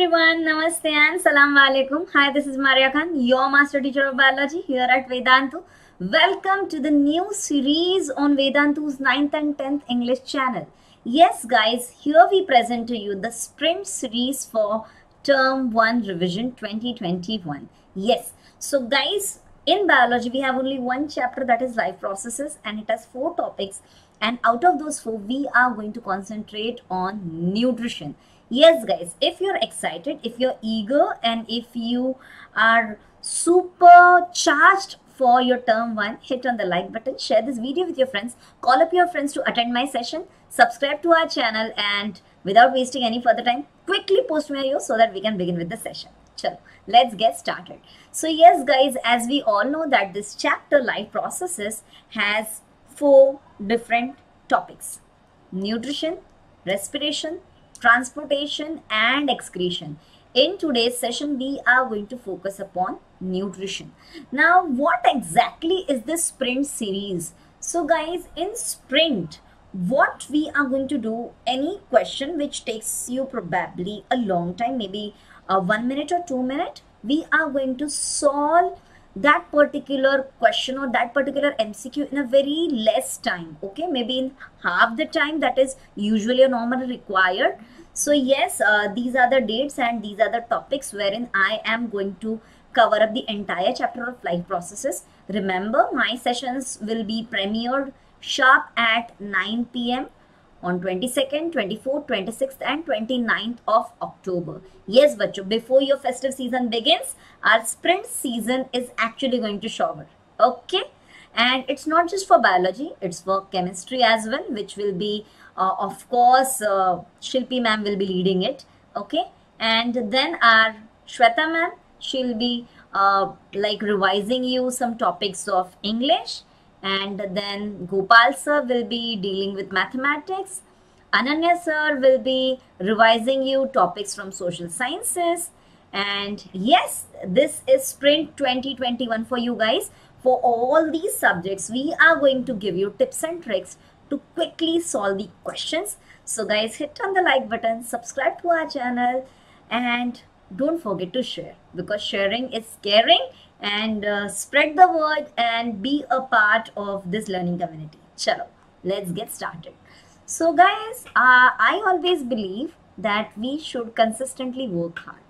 everyone, Namaste and Salam Alaikum. Hi, this is Maria Khan, your Master Teacher of Biology here at Vedantu. Welcome to the new series on Vedantu's 9th and 10th English channel. Yes guys, here we present to you the sprint series for Term 1 Revision 2021. Yes, so guys, in biology we have only one chapter, that is life processes, and it has 4 topics, and out of those 4 we are going to concentrate on nutrition. Yes guys, if you're excited, if you're eager, and if you are super charged for your term 1, hit on the like button, share this video with your friends, call up your friends to attend my session, subscribe to our channel, and without wasting any further time, quickly post me a yo so that we can begin with the session. Chalo, let's get started. So yes guys, as we all know that this chapter life processes has 4 different topics: nutrition, respiration, transportation and excretion. In today's session we are going to focus upon nutrition. Now what exactly is this sprint series? So guys, in sprint what we are going to do, any question which takes you probably a long time, maybe 1 minute or 2 minutes, we are going to solve that particular question or that particular MCQ in a very less time, okay, maybe in half the time that is usually or normally required. So yes, these are the dates and these are the topics wherein I am going to cover up the entire chapter of life processes. Remember, my sessions will be premiered sharp at 9 PM on 22nd, 24th, 26th and 29th of October. Yes, bacho, before your festive season begins, our sprint season is actually going to shower. Okay? And it's not just for biology, it's for chemistry as well, which will be, of course, Shilpi ma'am will be leading it. Okay? And then our Shweta ma'am, she'll be like revising you some topics of English. And then Gopal sir will be dealing with mathematics. Ananya sir will be revising you topics from social sciences. And yes, this is sprint 2021 for you guys. For all these subjects, we are going to give you tips and tricks to quickly solve the questions. So guys, hit on the like button, subscribe to our channel, and don't forget to share, because sharing is caring. And spread the word and be a part of this learning community. Chalo, let's get started. So guys, I always believe that we should consistently work hard,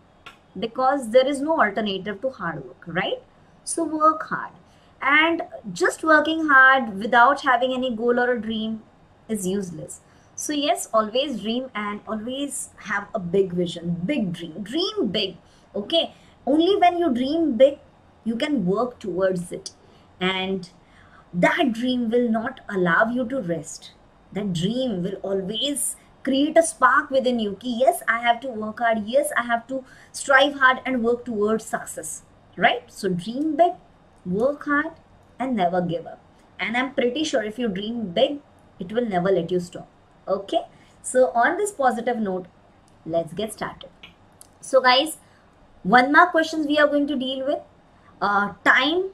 because there is no alternative to hard work, right? So work hard, and just working hard without having any goal or a dream is useless. So yes, always dream and always have a big vision, big dream big, okay? Only when you dream big, you can work towards it, and that dream will not allow you to rest. That dream will always create a spark within you. Ki, yes, I have to work hard. Yes, I have to strive hard and work towards success, right? So dream big, work hard, and never give up. And I'm pretty sure if you dream big, it will never let you stop. Okay? So on this positive note, let's get started. So guys, 1 mark questions we are going to deal with. Time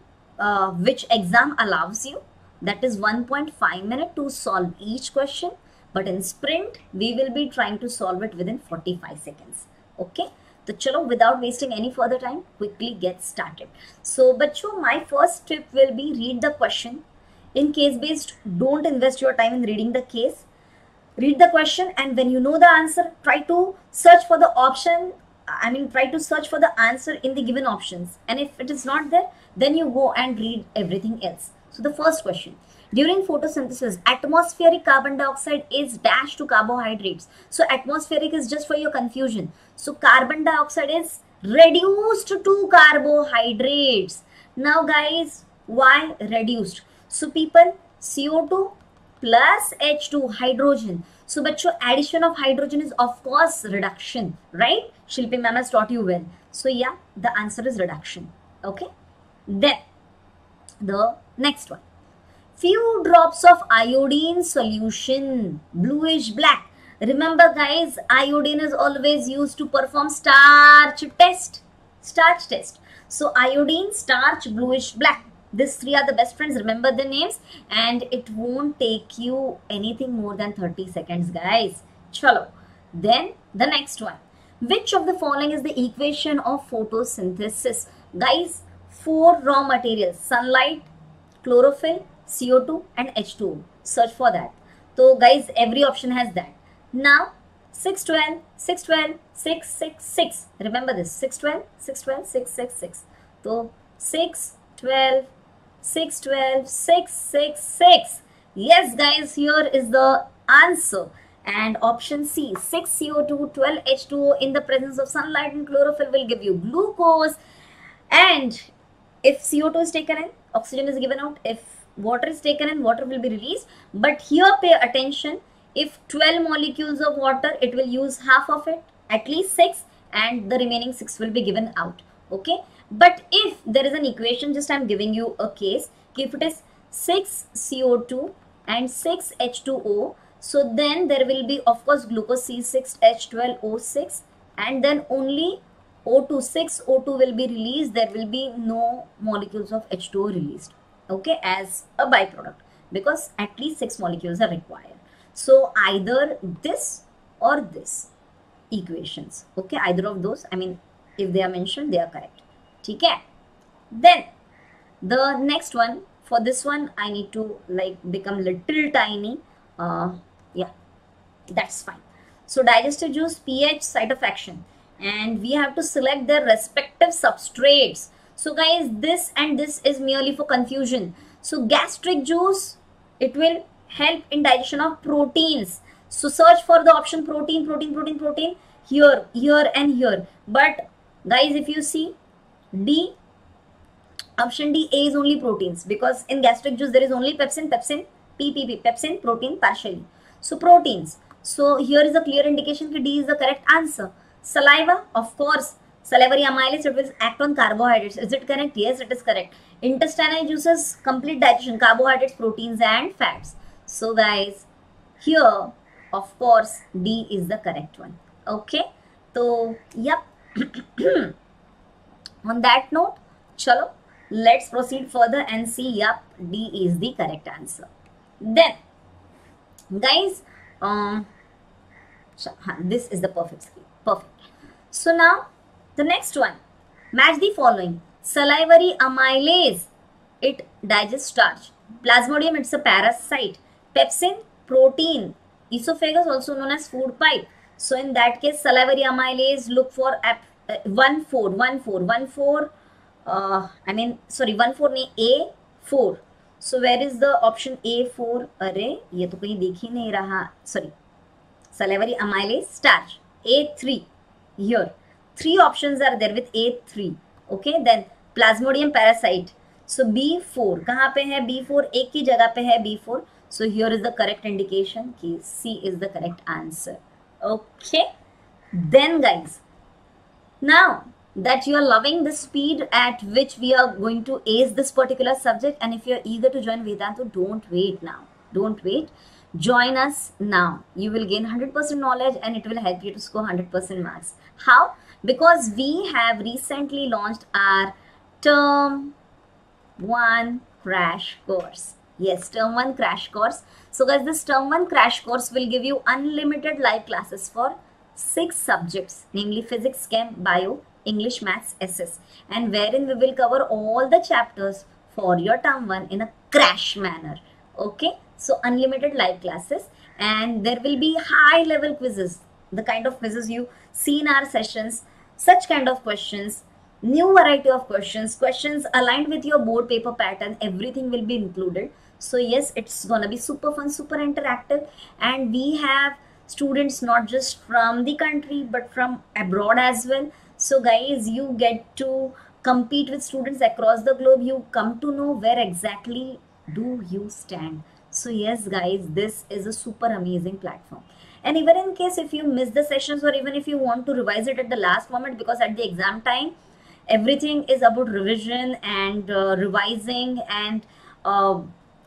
which exam allows you, that is 1.5 minutes to solve each question, but in sprint we will be trying to solve it within 45 seconds. Okay, so chalo, without wasting any further time, quickly get started. So bacho, my first tip will be read the question. In case based, don't invest your time in reading the case. Read the question, and when you know the answer, try to search for the option. Try to search for the answer in the given options, and if it is not there, then you go and read everything else. So the first question: during photosynthesis, atmospheric carbon dioxide is dashed to carbohydrates. So atmospheric is just for your confusion. So carbon dioxide is reduced to carbohydrates. Now guys, why reduced? So people, CO2 plus H2, hydrogen. So bacho, addition of hydrogen is of course reduction, right? Shilpi ma'am has taught you well. So yeah, the answer is reduction. Okay. Then the next one: few drops of iodine solution, bluish black. Remember guys, iodine is always used to perform starch test. So iodine, starch, bluish black. These 3 are the best friends. Remember the names, and it won't take you anything more than 30 seconds, guys. Chalo. Then the next one: Which of the following is the equation of photosynthesis? Guys, 4 raw materials: sunlight, chlorophyll, CO2 and H2O. Search for that. So guys, every option has that. Now 612, 612, 666. Remember this: 612, 612, 666. So 612, 612, 666. Yes guys, here is the answer. And option C, 6 CO2, 12 H2O in the presence of sunlight and chlorophyll will give you glucose. And if CO2 is taken in, oxygen is given out. If water is taken in, water will be released. But here pay attention, if 12 molecules of water, it will use half of it, at least 6, and the remaining 6 will be given out. Okay. But if there is an equation, just I'm giving you a case, if it is 6 CO2 and 6 H2O, so then there will be of course glucose C6H12O6, and then only O2, 6 O2 will be released. There will be no molecules of H2O released, okay, as a byproduct, because at least 6 molecules are required. So either this or this equations, okay, either of those, I mean, if they are mentioned, they are correct. Okay. Then the next one, for this one I need to like become little tiny. Yeah, that's fine. So digestive juice, pH, site of action, and we have to select their respective substrates. So guys, this and this is merely for confusion. So gastric juice, it will help in digestion of proteins. So search for the option protein, protein, protein, protein, here, here and here. But guys, if you see D, option D, A is only proteins, because in gastric juice there is only pepsin, pepsin, PPP, pepsin, protein partially. So proteins. So here is a clear indication that D is the correct answer. Saliva, of course, salivary amylase, it will act on carbohydrates. Is it correct? Yes, it is correct. Intestinal juices, complete digestion, carbohydrates, proteins and fats. So guys, here of course D is the correct one. Okay. So yep. On that note, chalo, let's proceed further and see. Yep, D is the correct answer. Then guys, this is the perfect scale. Perfect. So now the next one, match the following. Salivary amylase, it digests starch. Plasmodium, it's a parasite. Pepsin, protein. Esophagus, also known as food pipe. So in that case, salivary amylase, look for 1,4 A4. So where is the option A4? अरे ये तो कहीं देख ही नहीं रहा. Sorry, salivary amylase starch, A3. Here 3 options are there with A3. Okay, then plasmodium parasite. So B4 कहाँ पे है? B4 एक की जगह पे है B4. So here is the correct indication कि C is the correct answer. Okay, then guys, now that you are loving the speed at which we are going to ace this particular subject, and if you are eager to join Vedantu, don't wait now. Don't wait. Join us now. You will gain 100% knowledge and it will help you to score 100% marks. How? Because we have recently launched our Term 1 crash course. Yes, Term 1 crash course. So guys, this Term 1 crash course will give you unlimited live classes for 6 subjects, namely physics, chem, bio, English, maths, SS, and wherein we will cover all the chapters for your Term 1 in a crash manner. Okay, so unlimited live classes, and there will be high level quizzes, the kind of quizzes you see in our sessions, such kind of questions, new variety of questions, questions aligned with your board paper pattern, everything will be included. So yes, it's gonna be super fun, super interactive, and we have students not just from the country but from abroad as well. So guys, you get to compete with students across the globe. You come to know where exactly do you stand. So yes guys, this is a super amazing platform. And even in case if you miss the sessions, or even if you want to revise it at the last moment, because at the exam time everything is about revision and revising and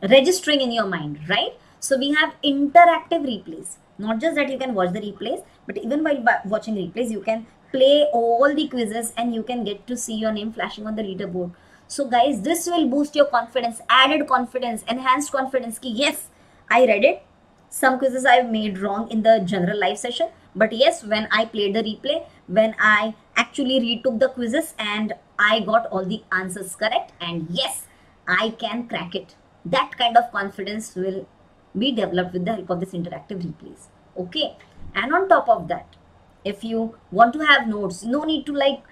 registering in your mind, right? So we have interactive replays. Not just that you can watch the replays, but even while watching replays, you can play all the quizzes and you can get to see your name flashing on the leaderboard. So guys, this will boost your confidence, added confidence, enhanced confidence ki yes, I read it, Some quizzes I've made wrong in the general live session, but yes, when I played the replay, when I actually retook the quizzes and I got all the answers correct, and yes, I can crack it. That kind of confidence will be developed with the help of this interactive replays. Okay, and on top of that, if you want to have notes, no need to like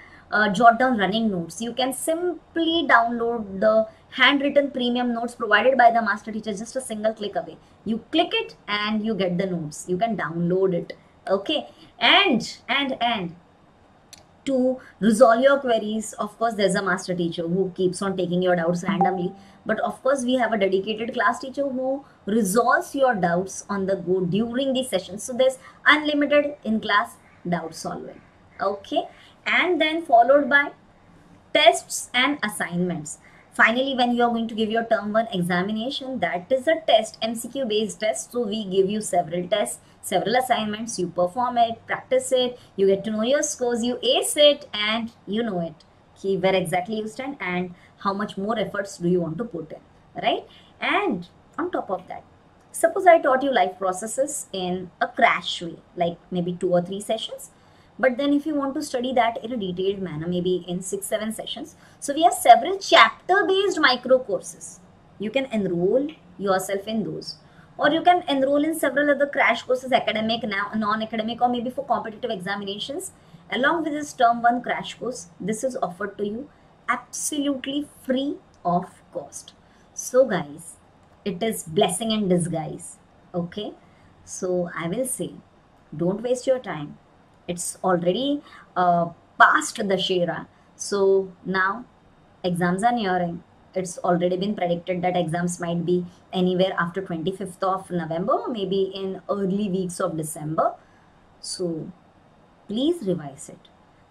jot down running notes. You can simply download the handwritten premium notes provided by the master teacher, just a single click away. You click it and you get the notes. You can download it. Okay, and to resolve your queries, of course there's a master teacher who keeps on taking your doubts randomly, but of course we have a dedicated class teacher who resolves your doubts on the go during the session. So there's unlimited in class doubt solving. Okay, and then followed by tests and assignments. Finally, when you are going to give your term 1 examination, that is a test, MCQ based test. So we give you several tests, several assignments, you perform it, practice it, you get to know your scores, you ace it, and you know it, where exactly you stand and how much more efforts do you want to put in, right? And on top of that, suppose I taught you life processes in a crash way, like maybe 2 or 3 sessions. But then if you want to study that in a detailed manner, maybe in 6-7 sessions, so we have several chapter based micro courses. You can enroll yourself in those, or you can enroll in several other crash courses, academic, non-academic, or maybe for competitive examinations. Along with this term 1 crash course, this is offered to you absolutely free of cost. So guys, it is blessing in disguise. Okay, so I will say, don't waste your time. It's already past the Shera. So now exams are nearing. It's already been predicted that exams might be anywhere after 25th of November, maybe in early weeks of December. So please revise it.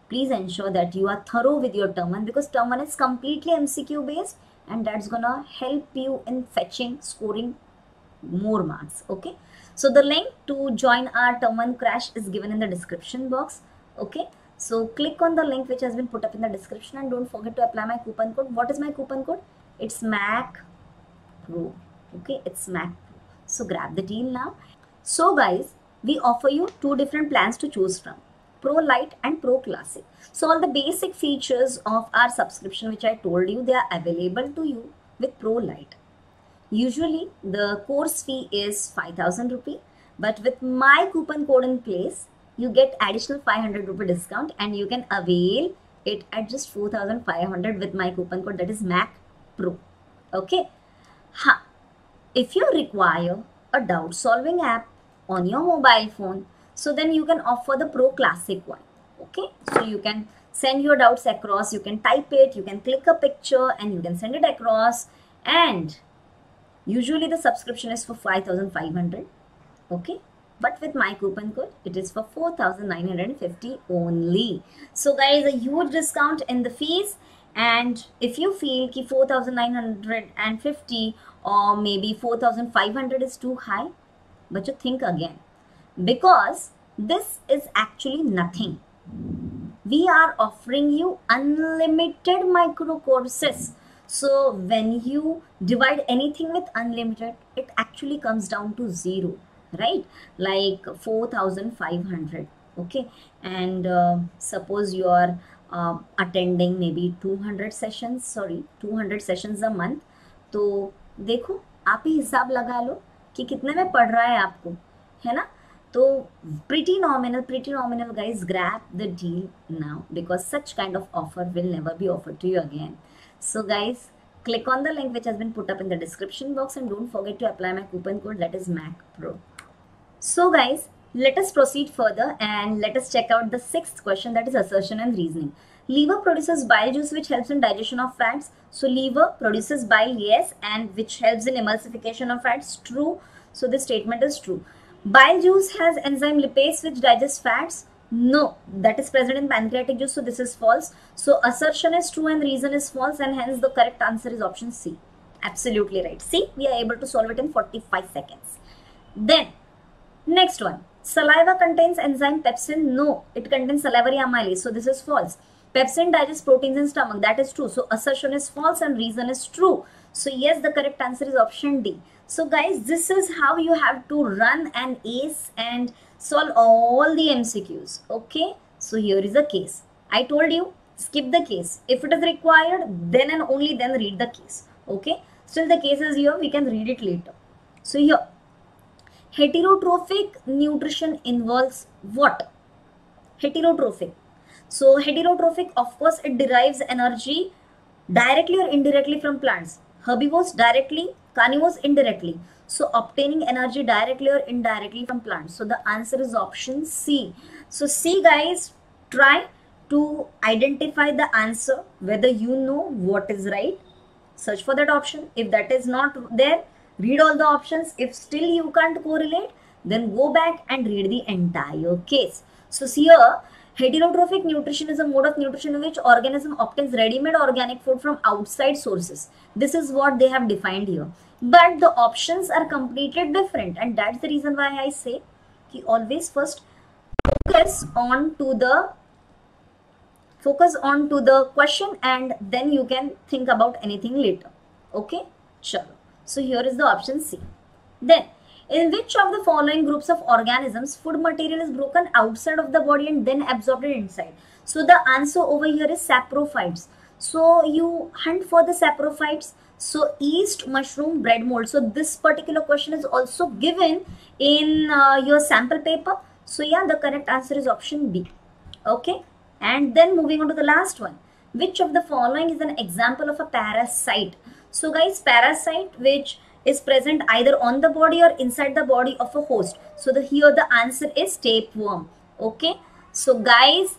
Please ensure that you are thorough with your term 1, because term 1 is completely MCQ based, and that's gonna help you in fetching, scoring more marks. Okay, so the link to join our term 1 crash is given in the description box. Okay, so click on the link which has been put up in the description, and don't forget to apply my coupon code. What is my coupon code? It's MAC Pro. Okay, it's MAC Pro. So grab the deal now. So guys, we offer you 2 different plans to choose from, Pro Lite and Pro Classic. So all the basic features of our subscription which I told you, they are available to you with Pro Lite. Usually the course fee is 5,000 rupee, but with my coupon code in place, you get additional 500 rupee discount, and you can avail it at just 4,500 with my coupon code, that is MAC Pro. Okay. If you require a doubt solving app on your mobile phone, so then you can offer the Pro Classic one. Okay, so you can send your doubts across, you can type it, you can click a picture and you can send it across, and usually the subscription is for 5,500. Okay, but with my coupon code it is for 4,950 only. So guys, a huge discount in the fees. And if you feel ki 4,950 or maybe 4,500 is too high, but you think again, because this is actually nothing. We are offering you unlimited micro courses. So when you divide anything with unlimited, it actually comes down to 0, right? Like 4,500. Okay, and suppose you are attending maybe 200 sessions a month. तो देखो, आप ही हिसाब लगा लो कि कितने में पड़ रहा है आपको, है ना? तो pretty nominal guys, grab the deal now, because such kind of offer will never be offered to you again. So guys, click on the link which has been put up in the description box, and don't forget to apply my coupon code, that is MAC Pro. So guys, let us proceed further and let us check out the 6th question, that is assertion and reasoning. Liver produces bile juice which helps in digestion of fats. So liver produces bile, yes, and which helps in emulsification of fats, true. So this statement is true. Bile juice has enzyme lipase which digests fats. No, that is present in pancreatic juice, so this is false. So assertion is true and reason is false, and hence the correct answer is option C. Absolutely right. See, we are able to solve it in 45 seconds. Then, next one. Saliva contains enzyme pepsin. No, it contains salivary amylase, so this is false. Pepsin digests proteins in stomach. That is true. So assertion is false and reason is true. So yes, the correct answer is option D. So guys, this is how you have to run an ACE and solve all the MCQs. Okay, so here is a case. I told you, skip the case. If it is required, then and only then read the case. Okay, still the case is here, we can read it later. So here, heterotrophic nutrition involves what? Heterotrophic. So heterotrophic, of course, it derives energy directly or indirectly from plants. Herbivores directly, carnivores indirectly. So obtaining energy directly or indirectly from plants. So the answer is option C. So C, guys, try to identify the answer, whether you know what is right. Search for that option. If that is not there, read all the options. If still you can't correlate, then go back and read the entire case. So here, heterotrophic nutrition is a mode of nutrition in which organism obtains ready-made organic food from outside sources. This is what they have defined here. But the options are completely different, and that's the reason why I say कि always first focus on to the question, and then you can think about anything later. Okay, chalo. So here is the option C. Then, in which of the following groups of organisms food material is broken outside of the body and then absorbed inside? So the answer over here is saprophytes. So you hunt for the saprophytes. So yeast, mushroom, bread mold. So this particular question is also given in your sample paper. So yeah, the correct answer is option B. Okay. And then moving on to the last one. Which of the following is an example of a parasite? So guys, parasite which is present either on the body or inside the body of a host. So here the answer is tapeworm. Okay. So guys,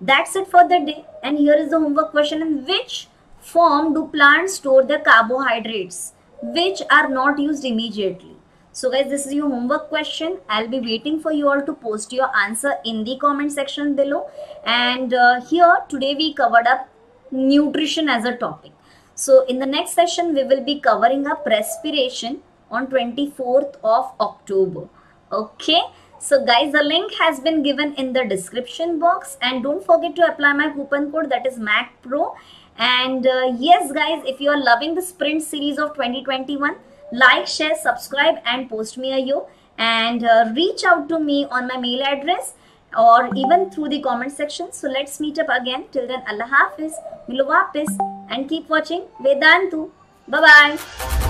that's it for the day. And here is the homework question. In which form do plants store their carbohydrates which are not used immediately? So guys, this is your homework question. I'll be waiting for you all to post your answer in the comment section below. And here today we covered up nutrition as a topic. So in the next session, we will be covering up respiration on 24th of October. Okay. So guys, the link has been given in the description box, and don't forget to apply my coupon code, that is MACPRO. And yes guys, if you are loving the sprint series of 2021, like, share, subscribe and post me a yo, and reach out to me on my mail address or even through the comment section. So let's meet up again. Till then, Allah Hafiz, Milo Wapis, and keep watching Vedantu. Bye bye.